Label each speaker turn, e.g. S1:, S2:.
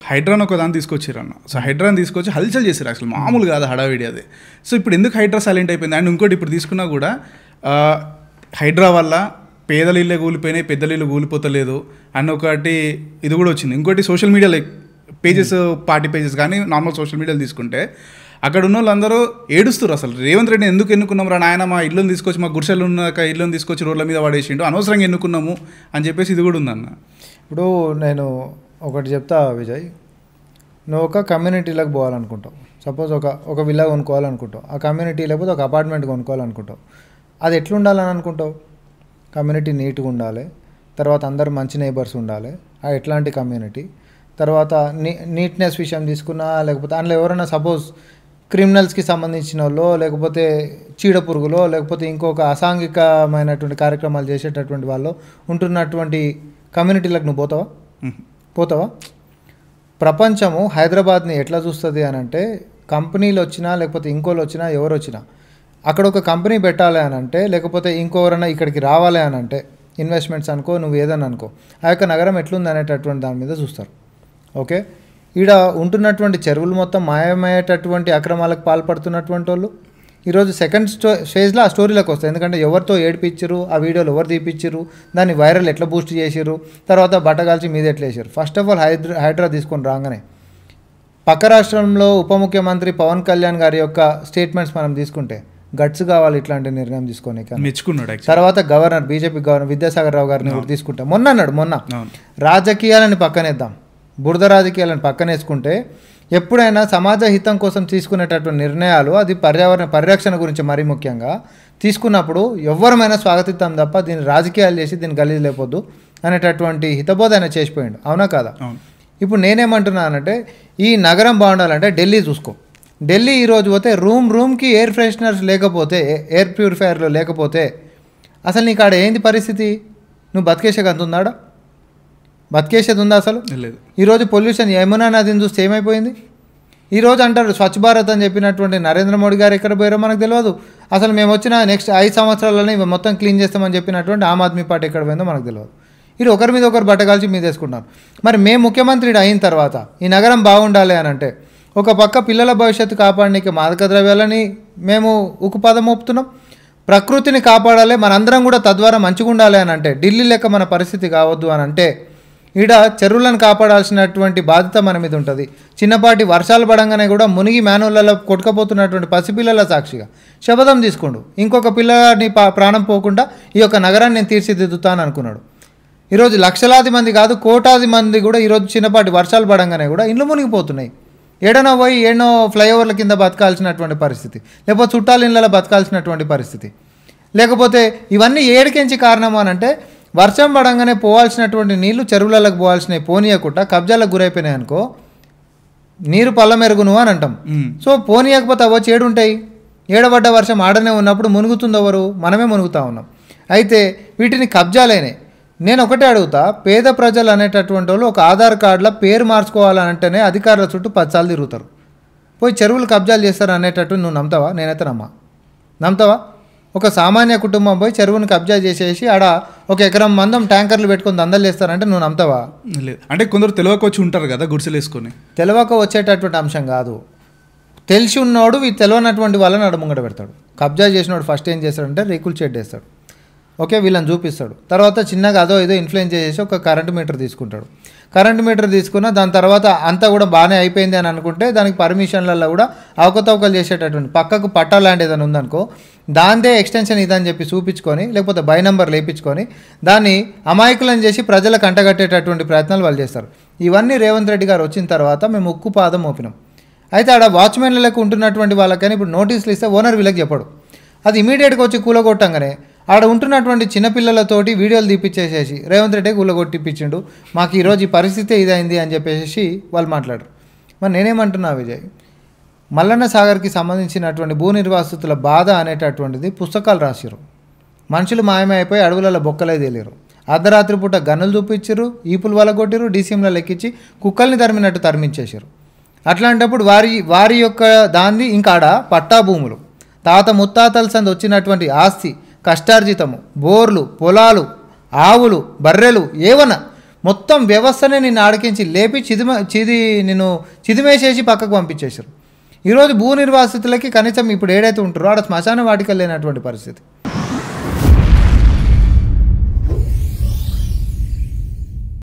S1: హైడ్రాన్ ఒక దాన్ని తీసుకొచ్చారు అన్న. సో హైడ్రాన్ తీసుకొచ్చి హల్చల్ చేశారు, అసలు మామూలు కాదు హడావిడి అది. సో ఇప్పుడు ఎందుకు హైడ్రా సైలెంట్ అయిపోయింది? అండ్ ఇంకోటి ఇప్పుడు తీసుకున్నా కూడా హైడ్రా వల్ల పేదల ఇళ్ళే కూలిపోయినాయి, పెద్దల ఇల్లు కూలిపోతలేదు అని ఒకటి ఇది కూడా వచ్చింది. ఇంకోటి social media like pages, party pages కానీ నార్మల్ సోషల్ మీడియాలో తీసుకుంటే అక్కడ ఉన్న వాళ్ళందరూ ఏడుస్తారు, అసలు రేవంత్ రెడ్డిని ఎందుకు ఎన్నుకున్నాం రా నాయన, మా ఇల్లుని తీసుకొచ్చి మా గుడిసెలు ఉన్న ఇల్లుని తీసుకొచ్చి రోడ్ల మీద పడేసిండు, అనవసరంగా ఎన్నుకున్నాము అని చెప్పేసి ఇది కూడా ఉందన్న.
S2: ఇప్పుడు నేను ఒకటి చెప్తా విజయ్, నువ్వు ఒక కమ్యూనిటీలోకి పోవాలనుకుంటావు, సపోజ్ ఒక విల్లా కొనుక్కోవాలనుకుంటావు, ఆ కమ్యూనిటీ లేకపోతే ఒక అపార్ట్మెంట్ కొనుక్కోవాలనుకుంటావు, అది ఎట్లుండాలని అనుకుంటావు? కమ్యూనిటీ నీట్గా ఉండాలి, తర్వాత అందరు మంచి నైబర్స్ ఉండాలి, ఎట్లాంటి కమ్యూనిటీ, తర్వాత నీట్నెస్ విషయం తీసుకున్నా, లేకపోతే అందులో ఎవరైనా సపోజ్ క్రిమినల్స్కి సంబంధించిన వాళ్ళు, లేకపోతే చీడ పురుగులో, లేకపోతే ఇంకొక అసాంఘికమైనటువంటి కార్యక్రమాలు చేసేటటువంటి వాళ్ళు ఉంటున్నటువంటి కమ్యూనిటీలకు నువ్వు పోతావా? ప్రపంచము హైదరాబాద్ని ఎట్లా చూస్తుంది అని అంటే, కంపెనీలు వచ్చినా లేకపోతే ఇంకోళ్ళు వచ్చినా ఎవరు వచ్చినా అక్కడ ఒక కంపెనీ పెట్టాలి అని అంటే, లేకపోతే ఇంకోవరైనా ఇక్కడికి రావాలి అని అంటే, ఇన్వెస్ట్మెంట్స్ అనుకో, నువ్వు ఏదన్నా అనుకో, ఆ యొక్క నగరం ఎట్లుంది అనేటటువంటి దాని మీద చూస్తారు. ఓకే, ఈడ ఉంటున్నటువంటి చెరువులు మొత్తం మాయమయ్యేటటువంటి అక్రమాలకు పాల్పడుతున్నటువంటి వాళ్ళు ఈరోజు సెకండ్ ఫేజ్లో ఆ స్టోరీలోకి వస్తాయి. ఎందుకంటే ఎవరితో ఏడిపించరు, ఆ వీడియోలు ఎవరు తీపిచ్చారు, దాన్ని వైరల్ ఎట్లా బూస్ట్ చేసారు, తర్వాత బట్టగాల్చి మీద ఎట్లా వేసారు. ఫస్ట్ ఆఫ్ ఆల్ హైడ్రా తీసుకొని రాగానే పక్క రాష్ట్రంలో ఉప ముఖ్యమంత్రి పవన్ కళ్యాణ్ గారి యొక్క స్టేట్మెంట్స్ మనం తీసుకుంటే గట్స్ కావాలి ఇట్లాంటి నిర్ణయం తీసుకొని
S1: మెచ్చుకున్నాడు.
S2: తర్వాత governor, BJP governor Vidyasagar Rao గారిని కూడా తీసుకుంటాం. మొన్న రాజకీయాలని పక్కనేద్దాం, బురద రాజకీయాలను పక్కనేసుకుంటే ఎప్పుడైనా సమాజ హితం కోసం తీసుకునేటటువంటి నిర్ణయాలు, అది పర్యావరణ పరిరక్షణ గురించి మరీ ముఖ్యంగా తీసుకున్నప్పుడు ఎవరమైనా స్వాగతిస్తాం తప్ప దీన్ని రాజకీయాలు చేసి దీన్ని గలీజ్ లేకపోద్దు అనేటటువంటి హితబోధ ఆయన చేసిపోయిండు. అవునా కాదా? ఇప్పుడు నేనేమంటున్నానంటే, ఈ నగరం బాగుండాలంటే ఢిల్లీ చూసుకో. ఢిల్లీ ఈరోజు పోతే రూమ్కి ఎయిర్ ఫ్రెషనర్స్ లేకపోతే, ఎయిర్ ప్యూరిఫైయర్లు లేకపోతే అసలు నీకు ఆడ ఏంది పరిస్థితి? నువ్వు బతికేసేది అంత ఉందాడ? బతికేసేది ఉందా అసలు? లేదు. ఈరోజు పొల్యూషన్ యమునా నదిని చూస్తే ఏమైపోయింది? ఈరోజు అంటారు స్వచ్ఛ భారత్ అని చెప్పినటువంటి నరేంద్ర మోడీ గారు ఎక్కడ పోయారో మనకు తెలియదు. అసలు మేము వచ్చిన నెక్స్ట్ 5 సంవత్సరాలనే మొత్తం క్లీన్ చేస్తామని చెప్పినటువంటి ఆమ్ ఆద్మీ పార్టీ ఎక్కడ పోయిందో మనకు తెలియదు. ఇది ఒకరి మీద ఒకరు బట్టగాల్చి మీద వేసుకుంటున్నారు. మరి మేము ముఖ్యమంత్రి అయిన తర్వాత ఈ నగరం బాగుండాలి అని అంటే, ఒక పక్క పిల్లల భవిష్యత్తు కాపాడడానికి మాదక ద్రవ్యాలని మేము ఉక్కుపాదం మోపుతున్నాం, ప్రకృతిని కాపాడాలి మనందరం కూడా తద్వారా మంచిగా ఉండాలి అని అంటే, ఢిల్లీ లెక్క మన పరిస్థితి కావద్దు అని అంటే, ఈడ చెరువులను కాపాడాల్సినటువంటి బాధ్యత మన మీద ఉంటుంది. చిన్నపాటి వర్షాలు పడంగానే కూడా మునిగి మేనులలో కొట్టుకపోతున్నటువంటి పసిపిల్లల సాక్షిగా శపథం తీసుకుండు, ఇంకొక పిల్లని ప్రాణం పోకుండా ఈ యొక్క నగరాన్ని నేను తీర్చిదిద్దుతాను అనుకున్నాడు. ఈరోజు లక్షలాది మంది కాదు, కోటాది మంది కూడా ఈరోజు చిన్నపాటి వర్షాలు పడంగానే కూడా ఇండ్లు మునిగిపోతున్నాయి. ఏడనో పోయి ఏడనో ఫ్లైఓవర్ల కింద బతకాల్సినటువంటి పరిస్థితి, లేకపోతే చుట్టాల ఇళ్ళలో బతకాల్సినటువంటి పరిస్థితి. లేకపోతే ఇవన్నీ ఏడికెంచి కారణం అని అంటే, వర్షం పడంగానే పోవాల్సినటువంటి నీళ్లు చెరువులకు పోవాల్సినవి పోనీయకుండా కబ్జాలకు గురైపోయినాయి అనుకో, నీరు పళ్ళ మెరుగును అని అంటాం. సో పోనీయకపోతే వచ్చి ఏడుంటాయి? ఏడబడ్డ వర్షం ఆడనే ఉన్నప్పుడు మునుగుతుంది ఎవరు? మనమే మునుగుతూ ఉన్నాం. అయితే వీటిని కబ్జాలైనాయి. నేను ఒకటే అడుగుతా, పేద ప్రజలు అనేటటువంటి వాళ్ళు ఒక ఆధార్ కార్డులో పేరు మార్చుకోవాలంటేనే అధికారుల చుట్టూ 10 సార్లు తిరుగుతారు. పోయి చెరువులు కబ్జాలు చేస్తారు అనేటట్టు నువ్వు నమ్ముతావా? నేనైతే నమ్ముతావా? ఒక సామాన్య కుటుంబం పోయి చెరువుని కబ్జా చేసేసి ఆడ 1 ఎకరం మందం ట్యాంకర్లు పెట్టుకొని దందలు చేస్తారంటే నువ్వు నమ్ముతావా?
S1: లేదు. అంటే కొందరు తెలియక వచ్చి ఉంటారు కదా గుడిసెలు వేసుకొని.
S2: తెలియక వచ్చేటటువంటి అంశం కాదు. తెలిసి ఉన్నోడు ఈ తెలియనటువంటి వాళ్ళని అడుముంగడ పెడతాడు. కబ్జా చేసినోడు ఫస్ట్ ఏం చేస్తాడంటే రేకులు షెడ్ వేస్తాడు. ఓకే, వీళ్ళని చూపిస్తాడు. తర్వాత చిన్నగా అదో ఏదో ఇన్ఫ్లుయెన్స్ చేసేసి ఒక కరెంట్ మీటర్ తీసుకుంటాడు. కరెంట్ మీటర్ తీసుకున్న దాని తర్వాత అంతా కూడా బాగానే అయిపోయింది అని అనుకుంటే దానికి పర్మిషన్లలో కూడా అవకతవకలు చేసేటటువంటి, పక్కకు పట్టా ల్యాండ్ ఏదైనా ఉందనుకో దాందే ఎక్స్టెన్షన్ ఇదని చెప్పి చూపించుకొని, లేకపోతే బై నెంబర్ లేపించుకొని దాన్ని అమాయకులను చేసి ప్రజలకు అంటగట్టేటటువంటి ప్రయత్నాలు వాళ్ళు చేస్తారు. ఇవన్నీ రేవంత్ రెడ్డి గారు వచ్చిన తర్వాత మేము ఉక్కుపాదం మోపినాం. అయితే ఆడ వాచ్మెన్లకు ఉంటున్నటువంటి వాళ్ళకని ఇప్పుడు నోటీసులు ఇస్తే ఓనర్ వీళ్ళకి చెప్పడు. అది ఇమీడియట్గా వచ్చి కూలగొట్టంగానే ఆడ ఉంటున్నటువంటి చిన్నపిల్లలతోటి వీడియోలు తీపిచ్చేసేసి రేవంత్ రెడ్డి కూలగొట్టిపించిండు, మాకు ఈరోజు ఈ పరిస్థితి ఇదైంది అని చెప్పేసి వాళ్ళు మాట్లాడరు. మరి నేనేమంటున్నా విజయ్, మల్లన్న సాగర్కి సంబంధించినటువంటి భూ నిర్వాసితుల బాధ అనేటటువంటిది పుస్తకాలు రాసిరు. మనుషులు మాయమైపోయి అడవులలో బొక్కలే తేలేరు. అర్ధరాత్రి పూట గన్నులు చూపించారు, ఈపులు వలగొట్టిరు, డీసీఎంలలో ఎక్కించి కుక్కల్ని తరిమినట్టు తరిమించేశారు. అట్లాంటప్పుడు వారి యొక్క దాన్ని ఇంకా ఆడ పట్టా భూములు, తాత ముత్తాతల సంది వచ్చినటువంటి ఆస్తి, కష్టార్జితము, బోర్లు, పొలాలు, ఆవులు, బర్రెలు, ఏవన్నా మొత్తం వ్యవస్థనే నిన్ను ఆడికించి లేపి నిన్ను చిదిమేసేసి పక్కకు పంపించేశారు. ఈరోజు భూ నిర్వాసితులకి కనీసం ఇప్పుడు ఏడైతే ఉంటారో ఆడ శ్మశాన వాటికలు లేనటువంటి పరిస్థితి.